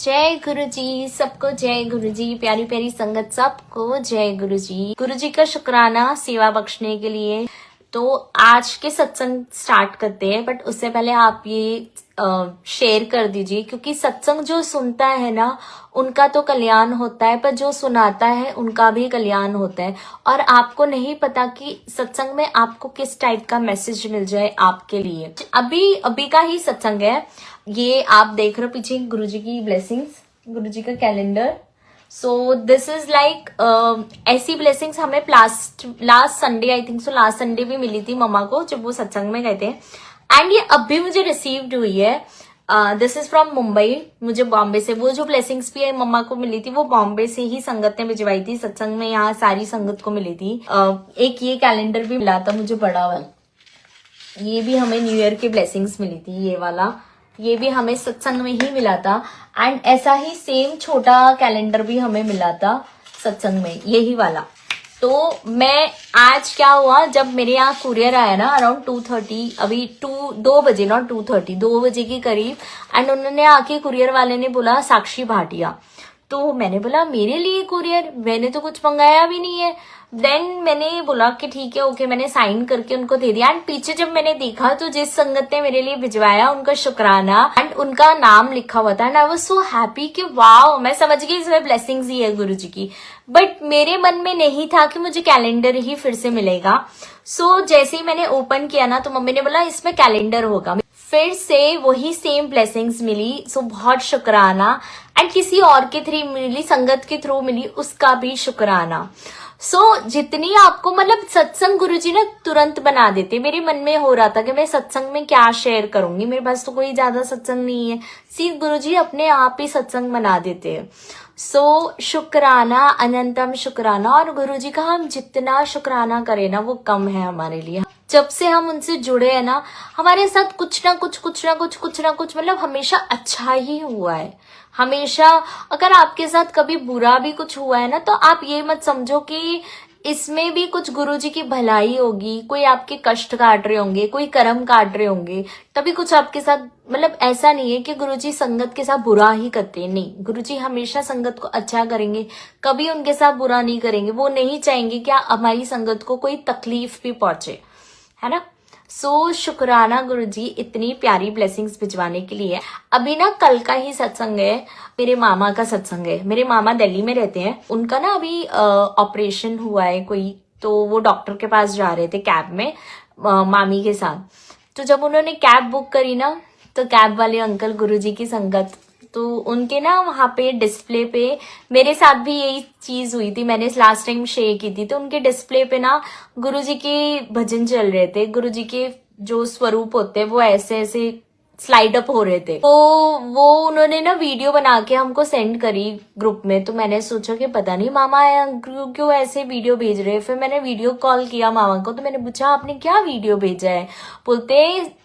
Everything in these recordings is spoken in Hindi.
जय गुरु जी, सबको जय गुरु जी, प्यारी प्यारी संगत सबको जय गुरु जी। गुरु जी का शुक्राना सेवा बख्शने के लिए। तो आज के सत्संग स्टार्ट करते हैं, बट उससे पहले आप ये शेयर कर दीजिए, क्योंकि सत्संग जो सुनता है ना उनका तो कल्याण होता है, पर जो सुनाता है उनका भी कल्याण होता है। और आपको नहीं पता कि सत्संग में आपको किस टाइप का मैसेज मिल जाए आपके लिए। अभी का ही सत्संग है ये, आप देख रहे हो पीछे गुरुजी की ब्लेसिंग्स, गुरुजी का calendar. So this is like ऐसी ब्लेसिंग्स हमें last Sunday, I think so last Sunday भी मिली थी मम्मा को जब वो सत्संग में गए थे, एंड ये अभी मुझे रिसीव्ड हुई है। दिस इज फ्रॉम मुंबई, मुझे बॉम्बे से वो जो ब्लेसिंग्स भी मम्मा को मिली थी वो बॉम्बे से ही संगत ने भिजवाई थी। सत्संग में यहाँ सारी संगत को मिली थी। एक ये कैलेंडर भी मिला था मुझे बड़ा वाला, ये भी हमें न्यू ईयर की ब्लेसिंग्स मिली थी। ये वाला ये भी हमें सत्संग में ही मिला था, एंड ऐसा ही सेम छोटा कैलेंडर भी हमें मिला था सत्संग में, यही वाला। तो मैं आज क्या हुआ, जब मेरे यहाँ कुरियर आया ना अराउंड 2:30, अभी 2 बजे, नॉट 2:30, 2 बजे के करीब, एंड उन्होंने आके कुरियर वाले ने बोला साक्षी भाटिया। तो मैंने बोला मेरे लिए कुरियर, मैंने तो कुछ मंगाया भी नहीं है। देन मैंने बोला कि ठीक है ओके, मैंने साइन करके उनको दे दिया। एंड पीछे जब मैंने देखा तो जिस संगत ने मेरे लिए भिजवाया उनका शुक्राना एंड उनका नाम लिखा हुआ था, and I was so happy कि वाओ, मैं समझ गई इसमें ब्लेसिंग्स ही है गुरुजी की। बट मेरे मन में नहीं था कि मुझे कैलेंडर ही फिर से मिलेगा। सो जैसे ही मैंने ओपन किया ना तो मम्मी ने बोला इसमें कैलेंडर होगा, फिर से वही सेम ब्लेसिंग्स मिली। सो बहुत शुक्राना। एंड किसी और के थ्रू मिली, संगत के थ्रू मिली, उसका भी शुक्राना। जितनी आपको मतलब सत्संग गुरुजी ने तुरंत बना देते। मेरे मन में हो रहा था कि मैं सत्संग में क्या शेयर करूंगी, मेरे पास तो कोई ज्यादा सत्संग नहीं है, सिर्फ गुरुजी अपने आप ही सत्संग बना देते हैं। शुक्राना, अनंतम शुक्राना। और गुरुजी का हम जितना शुक्राना करें ना वो कम है हमारे लिए। जब से हम उनसे जुड़े हैं ना, हमारे साथ कुछ ना कुछ मतलब हमेशा अच्छा ही हुआ है। हमेशा अगर आपके साथ कभी बुरा भी कुछ हुआ है ना, तो आप ये मत समझो कि इसमें भी कुछ गुरुजी की भलाई होगी, कोई आपके कष्ट काट रहे होंगे, कोई कर्म काट रहे होंगे, तभी कुछ आपके साथ। मतलब ऐसा नहीं है कि गुरुजी संगत के साथ बुरा ही करते हैं, नहीं, गुरुजी हमेशा संगत को अच्छा करेंगे, कभी उनके साथ बुरा नहीं करेंगे। वो नहीं चाहेंगे कि हमारी संगत को कोई तकलीफ भी पहुंचे, है ना। शुक्राना गुरुजी इतनी प्यारी ब्लेसिंग्स भिजवाने के लिए। अभी ना कल का ही सत्संग है, मेरे मामा का सत्संग है। मेरे मामा दिल्ली में रहते हैं, उनका ना अभी ऑपरेशन हुआ है कोई, तो वो डॉक्टर के पास जा रहे थे कैब में मामी के साथ। तो जब उन्होंने कैब बुक करी ना, तो कैब वाले अंकल गुरुजी की संगत, तो उनके ना वहां पे डिस्प्ले पे, मेरे साथ भी यही चीज हुई थी, मैंने लास्ट टाइम शेयर की थी। तो उनके डिस्प्ले पे ना गुरुजी के भजन चल रहे थे, गुरुजी के जो स्वरूप होते हैं वो ऐसे ऐसे स्लाइड अप हो रहे थे। तो वो उन्होंने ना वीडियो बना के हमको सेंड करी ग्रुप में। तो मैंने सोचा कि पता नहीं मामा क्यों ऐसे वीडियो भेज रहे हैं। फिर मैंने वीडियो कॉल किया मामा को, तो मैंने पूछा आपने क्या वीडियो भेजा है।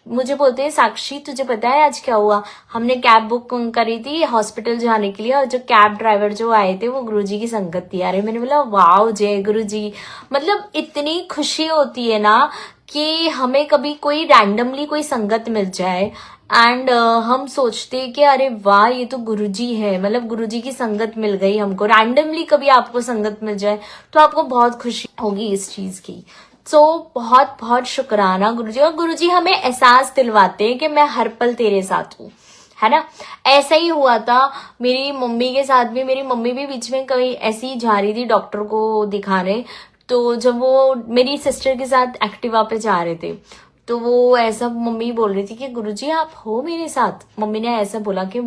मुझे बोलते साक्षी तुझे पता है आज क्या हुआ, हमने कैब बुक करी थी हॉस्पिटल जाने के लिए, और जो कैब ड्राइवर जो आए थे वो गुरुजी की संगत थी। अरे मैंने बोला वाओ जय गुरुजी। मतलब इतनी खुशी होती है ना कि हमें कभी कोई रैंडमली कोई संगत मिल जाए, एंड हम सोचते कि अरे वाह ये तो गुरुजी है, मतलब गुरुजी की संगत मिल गई हमको। रैंडमली कभी आपको संगत मिल जाए तो आपको बहुत खुशी होगी इस चीज की। बहुत बहुत शुक्राना गुरुजी। और गुरुजी हमें एहसास दिलवाते हैं कि मैं हर पल तेरे साथ हूँ, है ना। ऐसा ही हुआ था मेरी मम्मी के साथ भी। मेरी मम्मी भी बीच में कहीं ऐसी ही जा रही थी डॉक्टर को दिखाने, तो जब वो मेरी सिस्टर के साथ एक्टिवा पे जा रहे थे, तो वो ऐसा मम्मी बोल रही थी कि गुरुजी आप हो मेरे साथ। मम्मी ने ऐसा बोला कि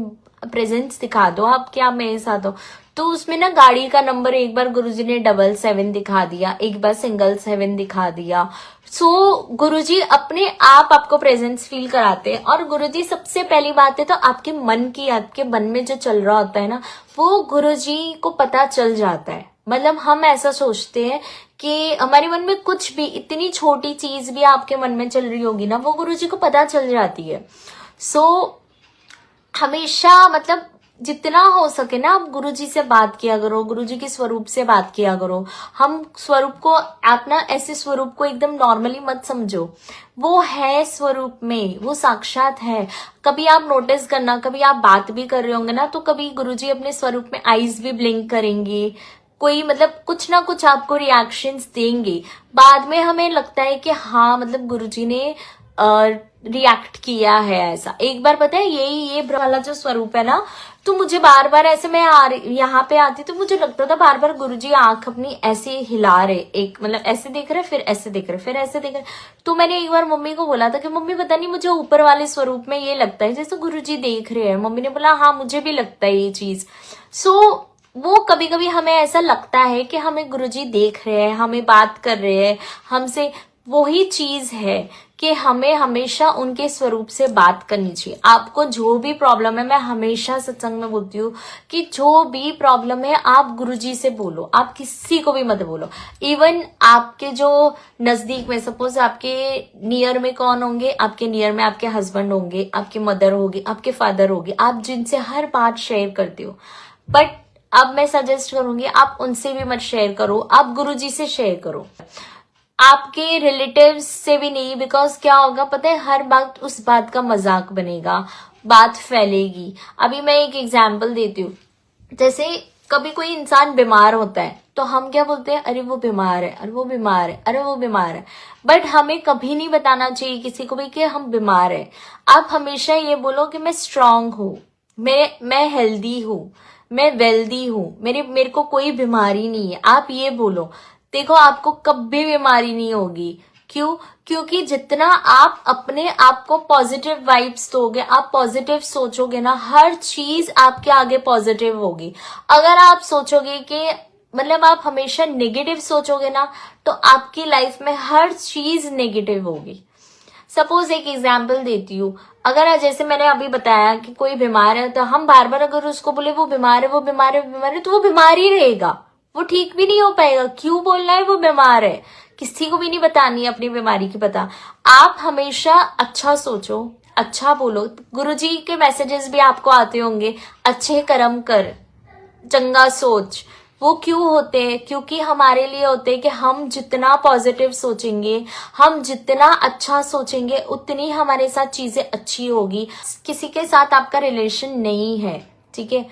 प्रेजेंस दिखा दो आप, क्या आप मेरे साथ हो। तो उसमें ना गाड़ी का नंबर एक बार गुरुजी ने 777 दिखा दिया, एक बार 777 दिखा दिया। गुरुजी अपने आप आपको प्रेजेंस फील कराते हैं। और गुरुजी सबसे पहली बात है तो आपके मन की, आपके मन में जो चल रहा होता है ना, वो गुरुजी को पता चल जाता है। मतलब हम ऐसा सोचते हैं कि हमारे मन में कुछ भी, इतनी छोटी चीज भी आपके मन में चल रही होगी ना, वो गुरुजी को पता चल जाती है। हमेशा मतलब जितना हो सके ना आप गुरुजी से बात किया करो, गुरुजी के स्वरूप से बात किया करो। हम स्वरूप को अपना ऐसे स्वरूप को एकदम नॉर्मली मत समझो, वो है स्वरूप में, वो साक्षात है। कभी आप नोटिस करना, कभी आप बात भी कर रहे होंगे ना तो कभी गुरुजी अपने स्वरूप में आईज भी ब्लिंक करेंगे, कोई मतलब कुछ ना कुछ आपको रिएक्शंस देंगे। बाद में हमें लगता है कि हाँ मतलब गुरुजी ने रिएक्ट किया है ऐसा। एक बार पता है ये वाला जो स्वरूप है ना, तो मुझे बार बार ऐसे मैं यहाँ पे आती तो मुझे लगता था बार बार गुरुजी आंख अपनी ऐसे हिला रहे, एक मतलब ऐसे देख रहे फिर ऐसे देख रहे फिर ऐसे देख रहे। तो मैंने एक बार मम्मी को बोला था कि मम्मी पता नहीं मुझे ऊपर वाले स्वरूप में ये लगता है जैसे गुरुजी देख रहे हैं। मम्मी ने बोला हाँ मुझे भी लगता है ये चीज। सो वो कभी कभी हमें ऐसा लगता है कि हमें गुरुजी देख रहे हैं, हमें बात कर रहे हैं हमसे। वही चीज है कि हमें हमेशा उनके स्वरूप से बात करनी चाहिए। आपको जो भी प्रॉब्लम है, मैं हमेशा सत्संग में बोलती हूँ कि जो भी प्रॉब्लम है आप गुरुजी से बोलो, आप किसी को भी मत बोलो। इवन आपके जो नजदीक में, सपोज आपके नियर में कौन होंगे, आपके नियर में आपके हस्बैंड होंगे, आपके मदर होगी, आपके फादर होगी, आप जिनसे हर बात शेयर करते हो। बट अब मैं सजेस्ट करूंगी आप उनसे भी मत शेयर करो, आप गुरुजी से शेयर करो, आपके रिलेटिव्स से भी नहीं। बिकॉज क्या होगा पता है, हर बात उस बात का मजाक बनेगा, बात फैलेगी। अभी मैं एक एग्जाम्पल देती हूँ, जैसे कभी कोई इंसान बीमार होता है तो हम क्या बोलते हैं, अरे वो बीमार है, अरे वो बीमार है, अरे वो बीमार है। बट हमें कभी नहीं बताना चाहिए किसी को भी कि हम बीमार है। आप हमेशा ये बोलो कि मैं स्ट्रांग हूँ, मैं हेल्दी हूँ, मैं वेल्दी हूँ, मेरे को कोई बीमारी नहीं है। आप ये बोलो, देखो आपको कभी बीमारी नहीं होगी। क्यों? क्योंकि जितना आप अपने आप को पॉजिटिव वाइब्स दोगे, आप पॉजिटिव सोचोगे ना, हर चीज आपके आगे पॉजिटिव होगी। अगर आप सोचोगे कि मतलब आप हमेशा नेगेटिव सोचोगे ना, तो आपकी लाइफ में हर चीज नेगेटिव होगी। सपोज एक एग्जाम्पल देती हूँ, अगर जैसे मैंने अभी बताया कि कोई बीमार है, तो हम बार बार अगर उसको बोले वो बीमार है, वो बीमार है, वो बीमार है, तो वो बीमार ही रहेगा, वो ठीक भी नहीं हो पाएगा। क्यों बोलना है वो बीमार है? किसी को भी नहीं बतानी है अपनी बीमारी की पता। आप हमेशा अच्छा सोचो, अच्छा बोलो। गुरुजी के मैसेजेस भी आपको आते होंगे, अच्छे कर्म कर, चंगा सोच। वो क्यों होते हैं? क्योंकि हमारे लिए होते हैं कि हम जितना पॉजिटिव सोचेंगे, हम जितना अच्छा सोचेंगे, उतनी हमारे साथ चीजें अच्छी होगी। किसी के साथ आपका रिलेशन नहीं है, ठीक है,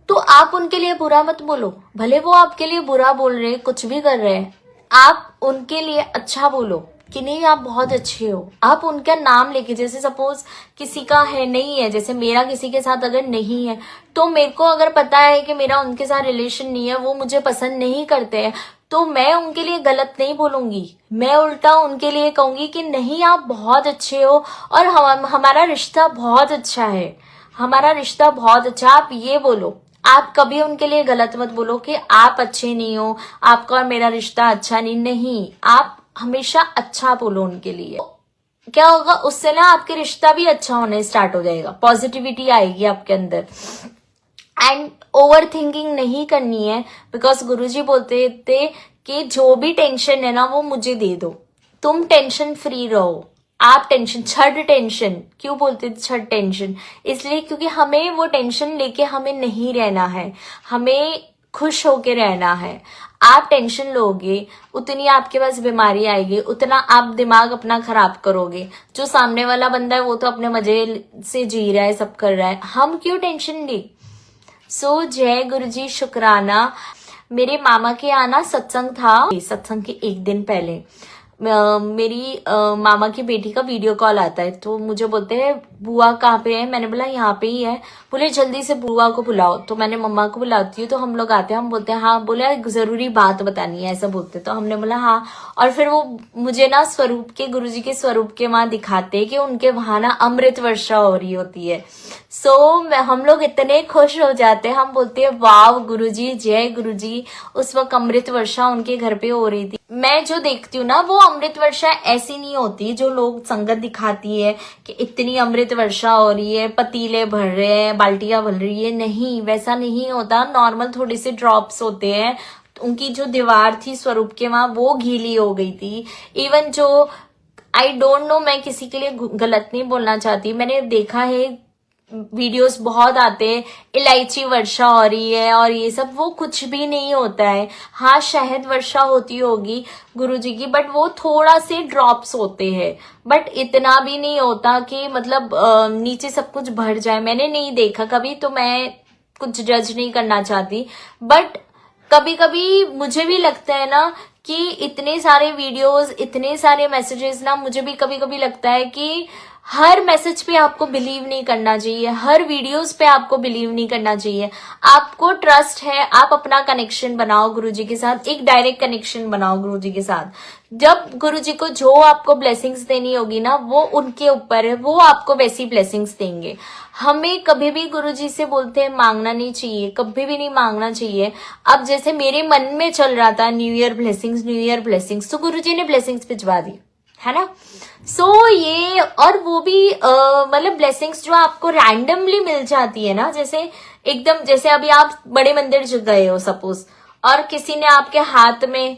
तो आप उनके लिए बुरा मत बोलो। भले वो आपके लिए बुरा बोल रहे हैं, कुछ भी कर रहे हैं, आप उनके लिए अच्छा बोलो कि नहीं आप बहुत अच्छे हो। आप उनका नाम लेके, जैसे सपोज किसी का है नहीं है, जैसे मेरा किसी के साथ अगर नहीं है, तो मेरे को अगर पता है कि मेरा उनके साथ रिलेशन नहीं है, वो मुझे पसंद नहीं करते हैं, तो मैं उनके लिए गलत नहीं बोलूंगी। मैं उल्टा उनके लिए कहूंगी कि नहीं आप बहुत अच्छे हो और हमारा रिश्ता बहुत अच्छा है, हमारा रिश्ता बहुत अच्छा। आप ये बोलो, आप कभी उनके लिए गलत मत बोलो कि आप अच्छे नहीं हो, आपका और मेरा रिश्ता अच्छा नहीं। आप हमेशा अच्छा बोलो उनके लिए। क्या होगा उससे ना, आपके रिश्ता भी अच्छा होने स्टार्ट हो जाएगा, पॉजिटिविटी आएगी आपके अंदर। एंड ओवर थिंकिंग नहीं करनी है, बिकॉज गुरुजी बोलते थे कि जो भी टेंशन है ना वो मुझे दे दो, तुम टेंशन फ्री रहो। आप टेंशन, छठ टेंशन क्यों बोलते थे? छठ टेंशन इसलिए क्योंकि हमें वो टेंशन लेके हमें नहीं रहना है, हमें खुश होके रहना है। आप टेंशन लोगे उतनी आपके पास बीमारी आएगी, उतना आप दिमाग अपना खराब करोगे। जो सामने वाला बंदा है वो तो अपने मजे से जी रहा है, सब कर रहा है, हम क्यों टेंशन ले। सो जय गुरुजी, शुक्राना। मेरे मामा के आना सत्संग था, सत्संग के एक दिन पहले मेरी मामा की बेटी का वीडियो कॉल आता है, तो मुझे बोलते हैं बुआ कहाँ पे है? मैंने बोला यहाँ पे ही है। बोले जल्दी से बुआ को बुलाओ, तो मैंने मम्मा को बुलाती हूँ, तो हम लोग आते हैं, हम बोलते हैं हाँ। बोले एक जरूरी बात बतानी है, ऐसा बोलते, तो हमने बोला हाँ। और फिर वो मुझे ना स्वरूप के, गुरुजी के स्वरूप के वहां दिखाते हैं कि उनके वहां ना अमृत वर्षा हो रही होती है। सो हम लोग इतने खुश हो जाते हैं, हम बोलते हैं वाव गुरुजी, जय गुरुजी। उस वक्त अमृत वर्षा उनके घर पे हो रही थी। मैं जो देखती हूँ ना, वो अमृत वर्षा ऐसी नहीं होती जो लोग संगत दिखाती है कि इतनी अमृत वर्षा हो रही है, पतीले भर रहे हैं, बाल्टियां भर रही है। नहीं, वैसा नहीं होता। नॉर्मल थोड़े से ड्रॉप्स होते हैं। उनकी जो दीवार थी स्वरूप के वहां, वो गीली हो गई थी। इवन जो आई डोंट नो, मैं किसी के लिए गलत नहीं बोलना चाहती, मैंने देखा है वीडियोस बहुत आते हैं, इलायची वर्षा हो रही है और ये सब, वो कुछ भी नहीं होता है। हाँ, शहद वर्षा होती होगी गुरुजी की, बट वो थोड़ा से ड्रॉप्स होते हैं, बट इतना भी नहीं होता कि मतलब नीचे सब कुछ भर जाए। मैंने नहीं देखा कभी, तो मैं कुछ जज नहीं करना चाहती, बट कभी कभी मुझे भी लगता है ना कि इतने सारे वीडियोस, इतने सारे मैसेजेस ना, मुझे भी कभी कभी लगता है कि हर मैसेज पे आपको बिलीव नहीं करना चाहिए, हर वीडियोस पे आपको बिलीव नहीं करना चाहिए। आपको ट्रस्ट है, आप अपना कनेक्शन बनाओ गुरुजी के साथ, एक डायरेक्ट कनेक्शन बनाओ गुरुजी के साथ। जब गुरुजी को जो आपको ब्लेसिंग्स देनी होगी ना, वो उनके ऊपर है, वो आपको वैसी ब्लेसिंग्स देंगे। हमें कभी भी गुरुजी से बोलते हैं मांगना नहीं चाहिए, कभी भी नहीं मांगना चाहिए। अब जैसे मेरे मन में चल रहा था new year blessings, new year blessings, तो गुरुजी ने ब्लेसिंग्स भिजवा दी, है ना। सो ये, और वो भी मतलब ब्लेसिंग्स जो आपको रैंडमली मिल जाती है ना, जैसे एकदम, जैसे अभी आप बड़े मंदिर गए हो सपोज, और किसी ने आपके हाथ में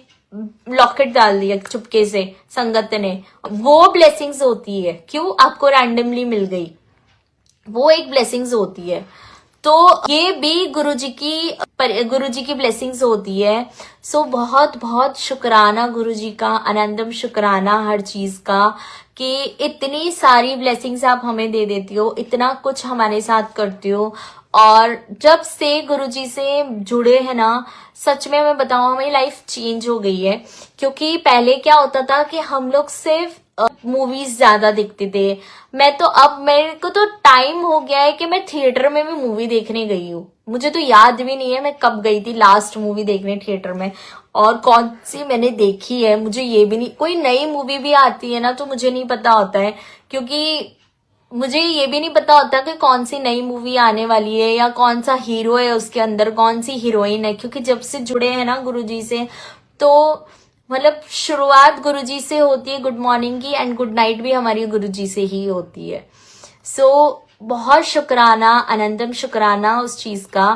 लॉकेट डाल दिया चुपके से, संगत ने, वो ब्लेसिंग्स होती है। क्यों? आपको रैंडमली मिल गई, वो एक ब्लेसिंग्स होती है। तो ये भी गुरुजी की ब्लेसिंग्स होती है। सो बहुत बहुत शुक्राना गुरुजी का, अनंतम शुक्राना हर चीज का, कि इतनी सारी ब्लेसिंग्स आप हमें दे देती हो, इतना कुछ हमारे साथ करती हो। और जब से गुरुजी से जुड़े हैं ना, सच में मैं बताऊं, हमारी लाइफ चेंज हो गई है। क्योंकि पहले क्या होता था कि हम लोग सिर्फ मूवीज ज्यादा देखते थे। मैं तो, अब मेरे को तो टाइम हो गया है कि मैं थिएटर में भी मूवी देखने गई हूँ। मुझे तो याद भी नहीं है मैं कब गई थी लास्ट मूवी देखने थिएटर में, और कौन सी मैंने देखी है मुझे ये भी नहीं। कोई नई मूवी भी आती है ना, तो मुझे नहीं पता होता है, क्योंकि मुझे ये भी नहीं पता होता कि कौन सी नई मूवी आने वाली है, या कौन सा हीरो है उसके अंदर, कौन सी हीरोइन है। क्योंकि जब से जुड़े हैं ना गुरुजी से, तो मतलब शुरुआत गुरुजी से होती है गुड मॉर्निंग की, एंड गुड नाइट भी हमारी गुरुजी से ही होती है। सो बहुत शुक्राना, अनंतम शुक्राना उस चीज का।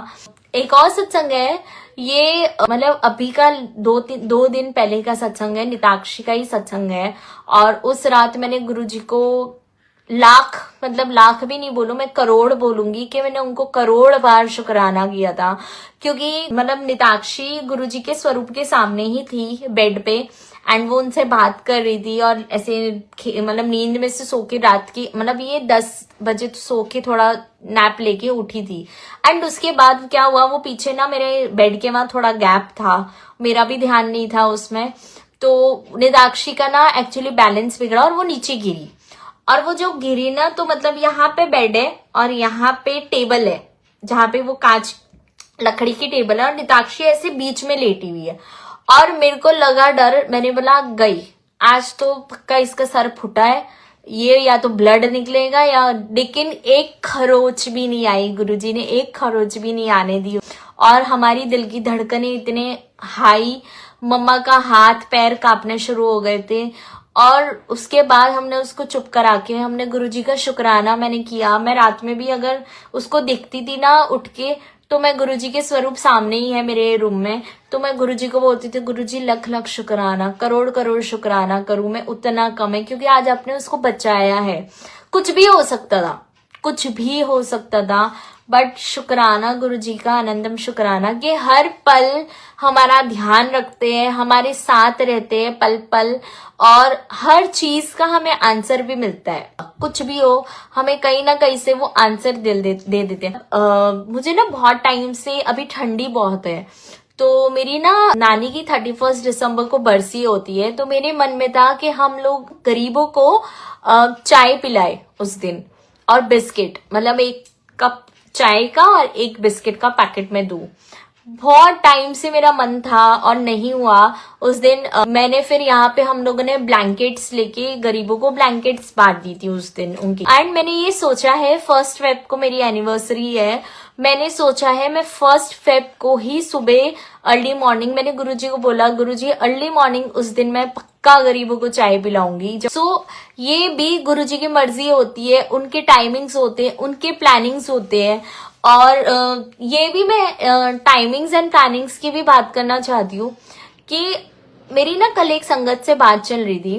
एक और सत्संग है ये, मतलब अभी का 2 दिन पहले का सत्संग है, निताक्षी का ही सत्संग है। और उस रात मैंने गुरुजी को लाख, मतलब लाख भी नहीं बोलूं मैं, करोड़ बोलूंगी कि मैंने उनको करोड़ बार शुक्राना किया था। क्योंकि मतलब निताक्षी गुरुजी के स्वरूप के सामने ही थी बेड पे, एंड वो उनसे बात कर रही थी, और ऐसे मतलब नींद में से सो के, रात की मतलब ये 10 बजे तो सो के थोड़ा नैप लेके उठी थी। एंड उसके बाद क्या हुआ, वो पीछे ना मेरे बेड के वहां थोड़ा गैप था, मेरा भी ध्यान नहीं था उसमें, तो निताक्षी का ना एक्चुअली बैलेंस बिगड़ा और वो नीचे गिरी। और वो जो गिरी ना, तो मतलब यहाँ पे बेड है और यहाँ पे टेबल है, जहाँ पे वो कांच लकड़ी की टेबल है, और निताक्षी ऐसे बीच में लेटी हुई है। और मेरे को लगा डर, मैंने बोला गई आज तो पक्का इसका सर फुटा है, ये या तो ब्लड निकलेगा या, लेकिन एक खरोच भी नहीं आई, गुरुजी ने एक खरोच भी नहीं आने दी। और हमारी दिल की धड़कनें इतने हाई, मम्मा का हाथ पैर कांपने शुरू हो गए थे। और उसके बाद हमने उसको चुप करा के, हमने गुरुजी का शुक्राना मैंने किया। मैं रात में भी अगर उसको देखती थी ना उठ के, तो मैं गुरुजी के स्वरूप सामने ही है मेरे रूम में, तो मैं गुरुजी को बोलती थी गुरुजी लख लख शुक्राना, करोड़ करोड़ शुक्राना करूं मैं, उतना कम है, क्योंकि आज आपने उसको बचाया है। कुछ भी हो सकता था, कुछ भी हो सकता था, बट शुक्राना गुरुजी का, आनंदम शुक्राना कि हर पल हमारा ध्यान रखते हैं, हमारे साथ रहते हैं पल पल, और हर चीज का हमें आंसर भी मिलता है। कुछ भी हो, हमें कहीं ना कहीं से वो आंसर दे देते हैं। मुझे ना बहुत टाइम से, अभी ठंडी बहुत है, तो मेरी ना नानी की 31 दिसंबर को बरसी होती है, तो मेरे मन में था कि हम लोग गरीबों को चाय पिलाए उस दिन, और बिस्किट, मतलब 1 कप चाय का और 1 बिस्किट का पैकेट में दूं। बहुत टाइम से मेरा मन था और नहीं हुआ। उस दिन मैंने फिर यहाँ पे हम लोगों ने ब्लैंकेट्स लेके गरीबों को ब्लैंकेट्स बांट दी थी उस दिन उनकी। एंड मैंने ये सोचा है, 1 फेब को मेरी एनिवर्सरी है, मैंने सोचा है मैं 1 फेब को ही सुबह अर्ली मॉर्निंग, मैंने गुरुजी को बोला गुरुजी अर्ली मॉर्निंग उस दिन मैं पक्का गरीबों को चाय पिलाऊंगी। सो ये भी गुरुजी की मर्जी होती है, उनके टाइमिंग्स होते हैं, उनके प्लानिंग्स होते हैं। और ये भी मैं टाइमिंग्स एंड प्लानिंग्स की भी बात करना चाहती हूँ कि मेरी ना कल एक संगत से बात चल रही थी,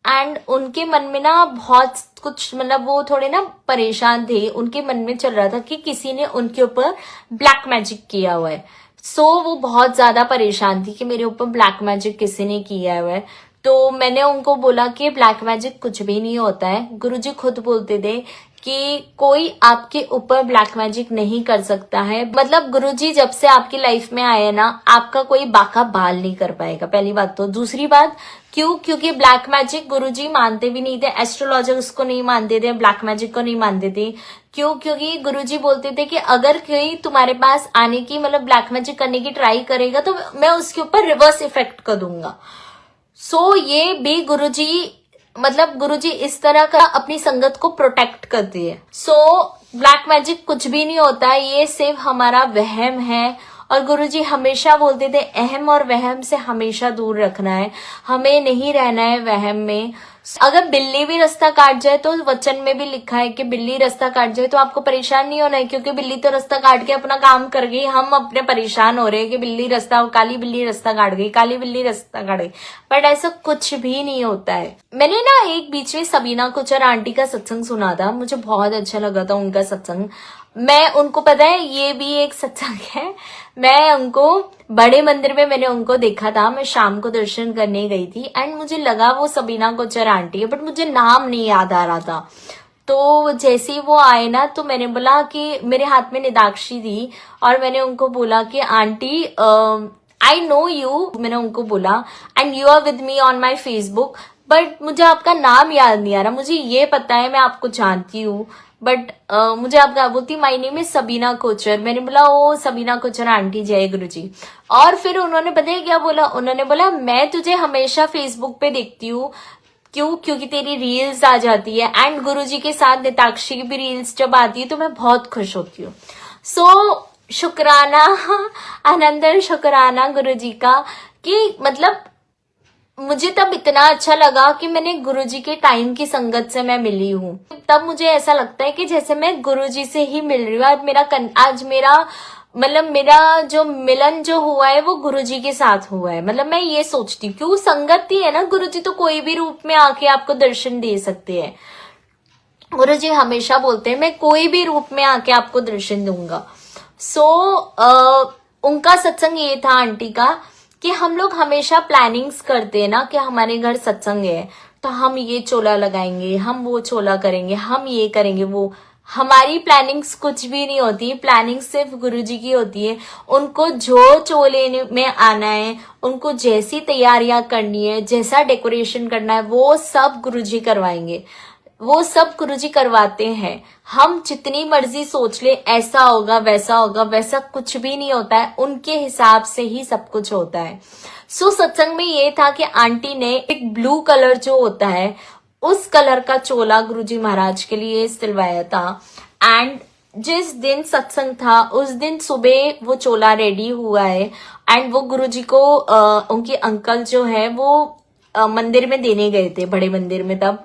एंड उनके मन में ना बहुत कुछ मतलब वो थोड़े ना परेशान थे, उनके मन में चल रहा था कि किसी ने उनके ऊपर ब्लैक मैजिक किया हुआ है। वो बहुत ज्यादा परेशान थी कि मेरे ऊपर ब्लैक मैजिक किसी ने किया हुआ है। तो मैंने उनको बोला कि ब्लैक मैजिक कुछ भी नहीं होता है। गुरुजी खुद बोलते थे कि कोई आपके ऊपर ब्लैक मैजिक नहीं कर सकता है। मतलब गुरुजी जब से आपकी लाइफ में आए ना, आपका कोई बाका बाल नहीं कर पाएगा, पहली बात तो। दूसरी बात क्यों? क्योंकि ब्लैक मैजिक गुरुजी मानते भी नहीं थे, एस्ट्रोलॉजर्स को नहीं मानते थे, ब्लैक मैजिक को नहीं मानते थे। क्यों? क्योंकि गुरुजी बोलते थे कि अगर कोई तुम्हारे पास आने की मतलब ब्लैक मैजिक करने की ट्राई करेगा तो मैं उसके ऊपर रिवर्स इफेक्ट कर दूंगा। ये भी गुरुजी मतलब गुरुजी इस तरह का अपनी संगत को प्रोटेक्ट करती है। ब्लैक मैजिक कुछ भी नहीं होता है, ये सिर्फ हमारा वहम है। और गुरुजी हमेशा बोलते थे अहम और वहम से हमेशा दूर रखना है, हमें नहीं रहना है वहम में। अगर बिल्ली भी रास्ता काट जाए तो वचन में भी लिखा है कि बिल्ली रास्ता काट जाए तो आपको परेशान नहीं होना है, क्योंकि बिल्ली तो रास्ता काट के अपना काम कर गई। हम अपने परेशान हो रहे हैं कि बिल्ली रास्ता, काली बिल्ली रास्ता काट गई, काली बिल्ली रास्ता काट गई, बट ऐसा कुछ भी नहीं होता है। मैंने ना एक बीच में सबीना कुचर आंटी का सत्संग सुना था, मुझे बहुत अच्छा लगा था उनका सत्संग। मैं उनको पता है ये भी एक सत्संग है, मैं उनको बड़े मंदिर में मैंने उनको देखा था। मैं शाम को दर्शन करने गई थी एंड मुझे लगा वो सबीना कोचर आंटी है, बट मुझे नाम नहीं याद आ रहा था। तो जैसे ही वो आए ना, तो मैंने बोला कि मेरे हाथ में निदाक्षी थी और मैंने उनको बोला कि आंटी आई नो यू, मैंने उनको बोला, and you are with me on my Facebook, but मुझे आपका नाम याद नहीं आ रहा। मुझे ये पता है मैं आपको जानती हूँ, बट मुझे आपका बोलती my name is Sabina Kochar. मैंने बोला ओ सबीना कोचर आंटी, जय गुरु जी। और फिर उन्होंने पता है क्या बोला? उन्होंने बोला मैं तुझे हमेशा फेसबुक पे देखती हूँ। क्यों? क्योंकि तेरी रील्स आ जाती है एंड गुरुजी के साथ निताक्षी की भी रील्स जब आती है तो मैं बहुत खुश होती हूँ। शुक्राना, अनंतर शुक्राना गुरुजी का कि मतलब मुझे तब इतना अच्छा लगा कि मैंने गुरुजी के टाइम की संगत से मैं मिली हूँ। तब मुझे ऐसा लगता है कि जैसे मैं गुरुजी से ही मिल रही हूँ। आज मेरा जो मिलन जो हुआ है वो गुरुजी के साथ हुआ है। मतलब मैं ये सोचती हूँ क्यों संगत ही है ना, गुरुजी तो कोई भी रूप में आके आपको दर्शन दे सकते हैं। गुरुजी हमेशा बोलते हैं मैं कोई भी रूप में आके आपको दर्शन दूंगा। उनका सत्संग ये था आंटी का कि हम लोग हमेशा प्लानिंग्स करते हैं ना कि हमारे घर सत्संग है तो हम ये चोला लगाएंगे, हम वो चोला करेंगे, हम ये करेंगे वो। हमारी प्लानिंग्स कुछ भी नहीं होती, प्लानिंग सिर्फ गुरुजी की होती है। उनको जो चोले में आना है, उनको जैसी तैयारियां करनी है, जैसा डेकोरेशन करना है, वो सब गुरुजी करवाएंगे, वो सब गुरुजी करवाते हैं। हम जितनी मर्जी सोच ले ऐसा होगा वैसा होगा, वैसा कुछ भी नहीं होता है, उनके हिसाब से ही सब कुछ होता है। सत्संग में ये था कि आंटी ने एक ब्लू कलर जो होता है उस कलर का चोला गुरुजी महाराज के लिए सिलवाया था। एंड जिस दिन सत्संग था उस दिन सुबह वो चोला रेडी हुआ है एंड वो गुरुजी को उनके अंकल जो है वो मंदिर में देने गए थे, बड़े मंदिर में। तब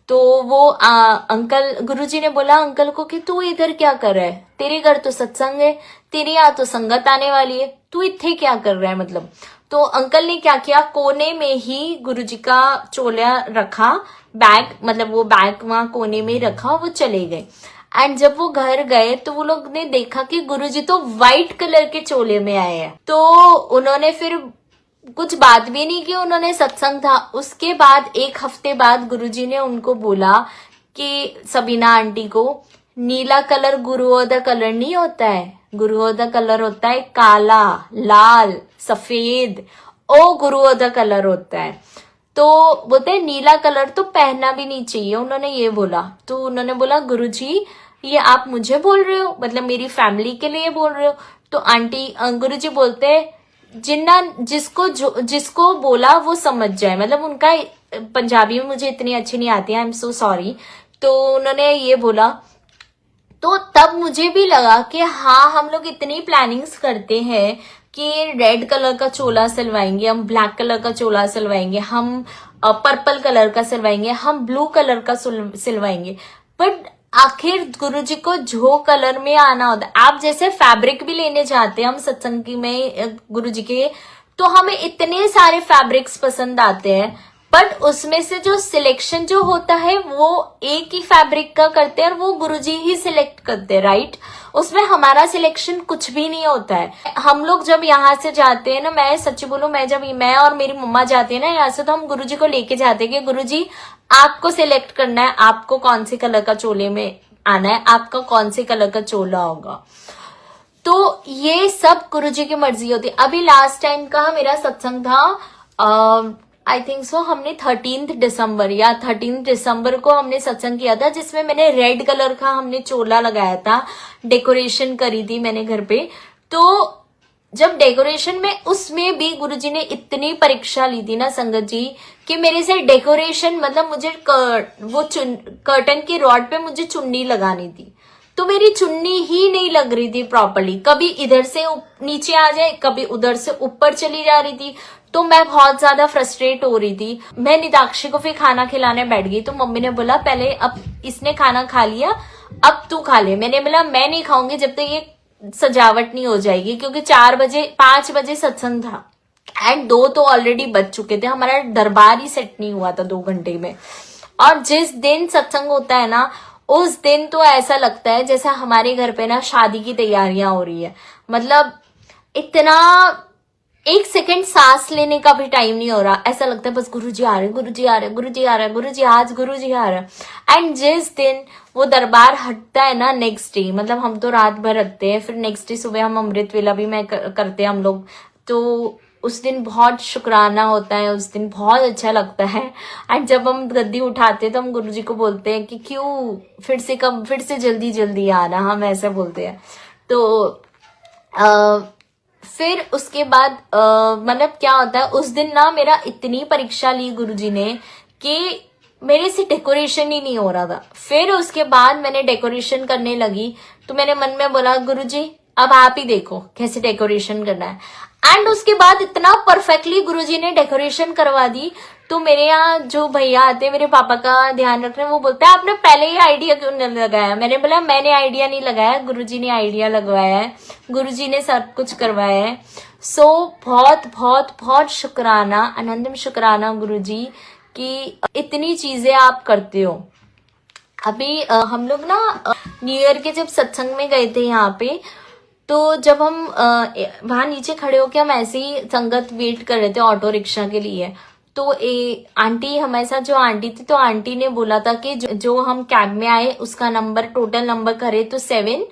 तो वो अंकल, गुरुजी ने बोला अंकल को कि तू इधर क्या कर रहा है, तेरे घर तो सत्संग है, तेरे यहाँ तो संगत आने वाली है, तू इत्थे क्या कर रहा है मतलब। तो अंकल ने क्या किया, कोने में ही गुरुजी का चोला रखा, बैग मतलब वो बैग वहां कोने में रखा, वो चले गए। एंड जब वो घर गए तो वो लोग ने देखा कि गुरुजी तो व्हाइट कलर के चोले में आए हैं। तो उन्होंने फिर कुछ बात भी नहीं की, उन्होंने सत्संग था। उसके बाद एक हफ्ते बाद गुरुजी ने उनको बोला कि सबीना आंटी को, नीला कलर गुरुओं कलर नहीं होता है, गुरुओं कलर होता है काला, लाल, सफेद, ओ गुरुओं कलर होता है। तो बोलते हैं नीला कलर तो पहनना भी नहीं चाहिए, उन्होंने ये बोला। तो उन्होंने बोला गुरुजी ये आप मुझे बोल रहे हो, मतलब मेरी फैमिली के लिए बोल रहे हो? तो आंटी गुरुजी बोलते जिसको बोला वो समझ जाए, मतलब उनका पंजाबी में मुझे इतनी अच्छी नहीं आती है, आई एम सो सॉरी। तो उन्होंने ये बोला, तो तब मुझे भी लगा कि हाँ हम लोग इतनी प्लानिंग्स करते हैं कि रेड कलर का चोला सिलवाएंगे, हम ब्लैक कलर का चोला सिलवाएंगे, हम पर्पल कलर का सिलवाएंगे, हम ब्लू कलर का सिलवाएंगे, बट आखिर गुरुजी को जो कलर में आना होता है। आप जैसे फैब्रिक भी लेने जाते हैं हम सत्संग में गुरुजी के, तो हमें इतने सारे फैब्रिक्स पसंद आते हैं, बट उसमें से जो सिलेक्शन जो होता है वो एक ही फैब्रिक का करते हैं और वो गुरुजी ही सिलेक्ट करते हैं, राइट। उसमें हमारा सिलेक्शन कुछ भी नहीं होता है। हम लोग जब यहाँ से जाते हैं ना, मैं सच्ची बोलूं, मैं और मेरी मम्मा जाती है ना यहाँ से, तो हम गुरुजी को लेके जाते हैं कि गुरुजी आपको सिलेक्ट करना है, आपको कौन से कलर का चोले में आना है, आपका कौन से कलर का चोला होगा। तो ये सब गुरुजी की मर्जी होती है। अभी लास्ट टाइम का मेरा सत्संग था, आई थिंक सो हमने 13 दिसंबर को हमने सत्संग किया था, जिसमें मैंने रेड कलर का हमने चोला लगाया था, डेकोरेशन करी थी मैंने घर पे। तो जब डेकोरेशन में उसमें भी गुरुजी ने इतनी परीक्षा ली थी ना संगत जी, कि मेरे से डेकोरेशन मतलब मुझे वो कर्टन की रॉड पे मुझे चुन्नी लगानी थी, तो मेरी चुन्नी ही नहीं लग रही थी प्रॉपर्ली, कभी इधर से नीचे आ जाए, कभी उधर से ऊपर चली जा रही थी। तो मैं बहुत ज्यादा फ्रस्ट्रेट हो रही थी। मैं निताक्षी को फिर खाना खिलाने बैठ गई, तो मम्मी ने बोला पहले अब इसने खाना खा लिया, अब तू खा ले। मैंने बोला मैं नहीं खाऊंगी जब तक ये सजावट नहीं हो जाएगी, क्योंकि 5 बजे सत्संग था एंड 2 तो ऑलरेडी बज चुके थे, हमारा दरबार ही सेट नहीं हुआ था 2 घंटे में। और जिस दिन सत्संग होता है ना, उस दिन तो ऐसा लगता है जैसे हमारे घर पे ना शादी की तैयारियां हो रही है। मतलब इतना 1 सेकंड सांस लेने का भी टाइम नहीं हो रहा, ऐसा लगता है बस गुरुजी आ रहे, गुरुजी आ रहे, गुरुजी आ रहे, गुरुजी आज गुरुजी आ रहे। एंड जिस दिन वो दरबार हटता है ना, नेक्स्ट डे, मतलब हम तो रात भर रखते हैं, फिर नेक्स्ट डे सुबह हम अमृत वेला भी मैं करते हैं हम लोग, तो उस दिन बहुत शुक्राना होता है, उस दिन बहुत अच्छा लगता है। एंड जब हम गद्दी उठाते हैं तो हम गुरुजी को बोलते हैं कि क्यों फिर से जल्दी जल्दी आना, हम ऐसे बोलते हैं। तो फिर उसके बाद मतलब क्या होता है, उस दिन ना मेरा इतनी परीक्षा ली गुरुजी ने कि मेरे से डेकोरेशन ही नहीं हो रहा था। फिर उसके बाद मैंने डेकोरेशन करने लगी, तो मैंने मन में बोला गुरुजी अब आप ही देखो कैसे डेकोरेशन करना है। एंड उसके बाद इतना परफेक्टली गुरुजी ने डेकोरेशन करवा दी। तो मेरे यहाँ जो भैया आते हैं मेरे पापा का ध्यान रख रहे हैं, वो बोलते हैं आपने पहले ही आइडिया क्यों नहीं लगाया। मैंने बोला मैंने आइडिया नहीं लगाया, गुरुजी ने आइडिया लगवाया है, गुरुजी ने सब कुछ करवाया है। सो बहुत बहुत बहुत शुक्राना, अनंतम शुक्राना गुरुजी कि इतनी चीजें आप करते हो। अभी हम लोग ना न्यू ईयर के जब सत्संग में गए थे यहाँ पे, तो जब हम वहां नीचे खड़े होके हम ऐसे ही संगत वेट कर रहे थे ऑटो रिक्शा के लिए, तो आंटी हमारे साथ जो आंटी थी, तो आंटी ने बोला था कि जो हम कैब में आए उसका नंबर टोटल नंबर करे तो 7,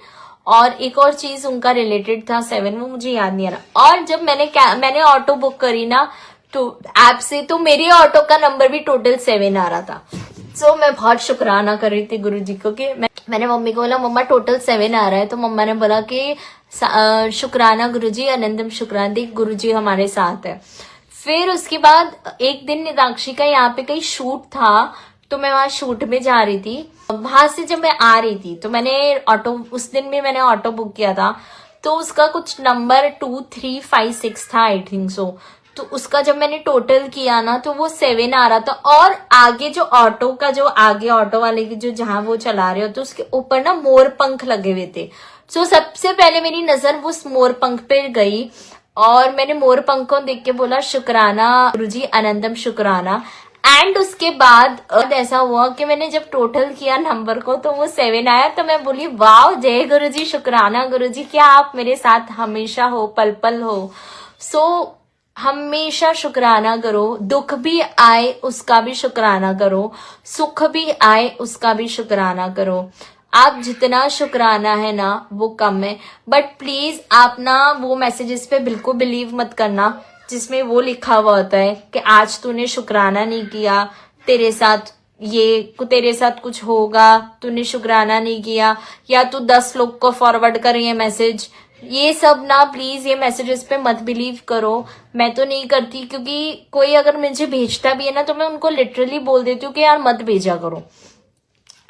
और एक और चीज उनका रिलेटेड था 7, वो मुझे याद नहीं आ रहा। और जब मैंने ऑटो बुक करी ना तो ऐप से, तो मेरे ऑटो का नंबर भी टोटल 7 आ रहा था। सो मैं बहुत शुक्राना कर रही थी गुरुजी को कि मैंने मम्मी को बोला मम्मा टोटल 7 आ रहा है, तो मम्मा ने बोला कि शुक्राना गुरुजी, अनंतम शुक्राना, देख गुरुजी हमारे साथ है। फिर उसके बाद एक दिन निताक्षी का यहाँ पे कहीं शूट था, तो मैं वहां शूट में जा रही थी। वहां से जब मैं आ रही थी तो मैंने ऑटो, उस दिन भी मैंने ऑटो बुक किया था, तो उसका कुछ नंबर 2356 था आई थिंक सो। तो उसका जब मैंने टोटल किया ना तो वो 7 आ रहा था। और आगे जो ऑटो का जो आगे ऑटो वाले की जो जहां वो चला रहे हो, तो उसके ऊपर ना मोर पंख लगे हुए थे। सो सबसे पहले मेरी नजर वो मोर पंख पे गई और मैंने मोर पंख को देख के बोला शुक्राना गुरुजी, अनंतम शुक्राना। एंड उसके बाद ऐसा हुआ कि मैंने जब टोटल किया नंबर को तो वो 7 आया, तो मैं बोली वाह जय गुरुजी, शुक्राना गुरुजी, क्या आप मेरे साथ हमेशा हो, पल पल हो। सो हमेशा शुक्राना करो, दुख भी आए उसका भी शुक्राना करो, सुख भी आए उसका भी शुक्राना करो। आप जितना शुक्राना है ना वो कम है। बट प्लीज आप ना वो मैसेजेस पे बिल्कुल बिलीव मत करना जिसमें वो लिखा हुआ होता है कि आज तूने शुक्राना नहीं किया, तेरे साथ कुछ होगा, तूने शुक्राना नहीं किया, या तू 10 लोग को फॉरवर्ड कर ये मैसेज। ये सब ना प्लीज ये मैसेजेस पे मत बिलीव करो। मैं तो नहीं करती, क्योंकि कोई अगर मुझे भेजता भी है ना तो मैं उनको लिटरली बोल देती हूँ कि यार मत भेजा करो,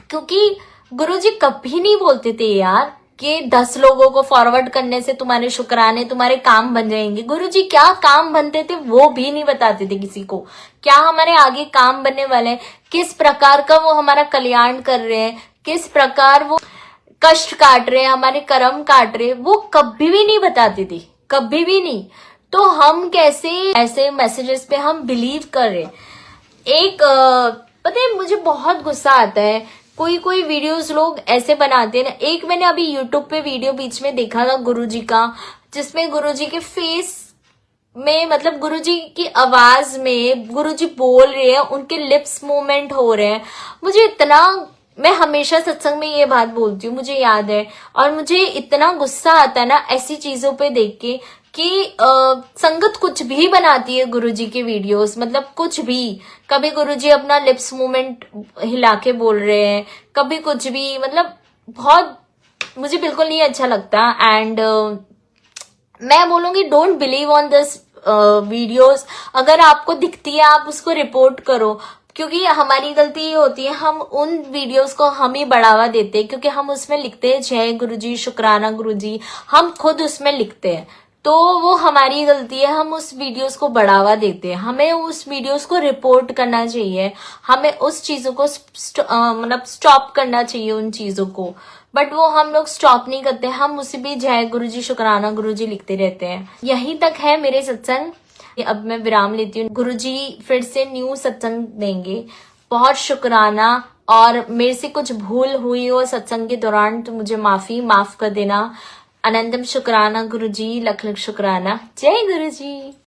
क्योंकि गुरुजी कभी नहीं बोलते थे यार कि 10 लोगों को फॉरवर्ड करने से तुम्हारे शुक्राने, तुम्हारे काम बन जाएंगे। गुरुजी क्या काम बनते थे वो भी नहीं बताते थे किसी को, क्या हमारे आगे काम बनने वाले हैं, किस प्रकार का वो हमारा कल्याण कर रहे हैं, किस प्रकार वो कष्ट काट रहे हैं, हमारे कर्म काट रहे हैं, वो कभी भी नहीं बताती थी, कभी भी नहीं। तो हम कैसे ऐसे मैसेजेस पे हम बिलीव कर रहे। पता है मुझे बहुत गुस्सा आता है, कोई कोई वीडियोस लोग ऐसे बनाते हैं ना। एक मैंने अभी यूट्यूब पे वीडियो बीच में देखा था गुरुजी का, जिसमें गुरुजी के फेस में, मतलब गुरुजी की आवाज में गुरुजी बोल रहे हैं, उनके लिप्स मूवमेंट हो रहे हैं। मुझे इतना, मैं हमेशा सत्संग में ये बात बोलती हूँ, मुझे याद है, और मुझे इतना गुस्सा आता है ना ऐसी चीजों पे देख के कि संगत कुछ भी बनाती है गुरुजी के वीडियोस, मतलब कुछ भी। कभी गुरुजी अपना लिप्स मूवमेंट हिला के बोल रहे हैं, कभी कुछ भी, मतलब बहुत, मुझे बिल्कुल नहीं अच्छा लगता। एंड मैं बोलूंगी don't believe on this videos. अगर आपको दिखती है आप उसको रिपोर्ट करो, क्योंकि हमारी गलती ये होती है, हम उन वीडियोस को हम ही बढ़ावा देते हैं, क्योंकि हम उसमें लिखते हैं जय गुरुजी, शुक्राना गुरुजी, हम खुद उसमें लिखते हैं, तो वो हमारी गलती है, हम उस वीडियोस को बढ़ावा देते हैं। हमें उस वीडियोस को रिपोर्ट करना चाहिए, हमें उस चीजों को मतलब स्टॉप करना चाहिए उन चीजों को, बट वो हम लोग स्टॉप नहीं करते, हम उसी भी जय गुरुजी, शुक्राना गुरुजी लिखते रहते हैं। यहीं तक है मेरे सत्संग, अब मैं विराम लेती हूँ। गुरुजी फिर से न्यू सत्संग देंगे। बहुत शुक्राना, और मेरे से कुछ भूल हुई हो सत्संग के दौरान तो मुझे माफ कर देना। अनंतम शुक्राना गुरुजी, लख लख शुक्राना। जय गुरुजी।